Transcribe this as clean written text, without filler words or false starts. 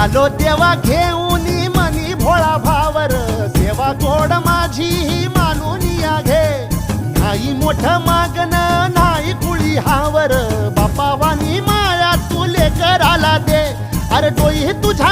आलो देवा घेऊन मनी भोळा भावर, सेवा गोड माझी ही मानून या घे. नाही मोठं मागण नाही कुळी हावर, बापा वाणी माया तुले कराला दे. अरे डोई तुझ्या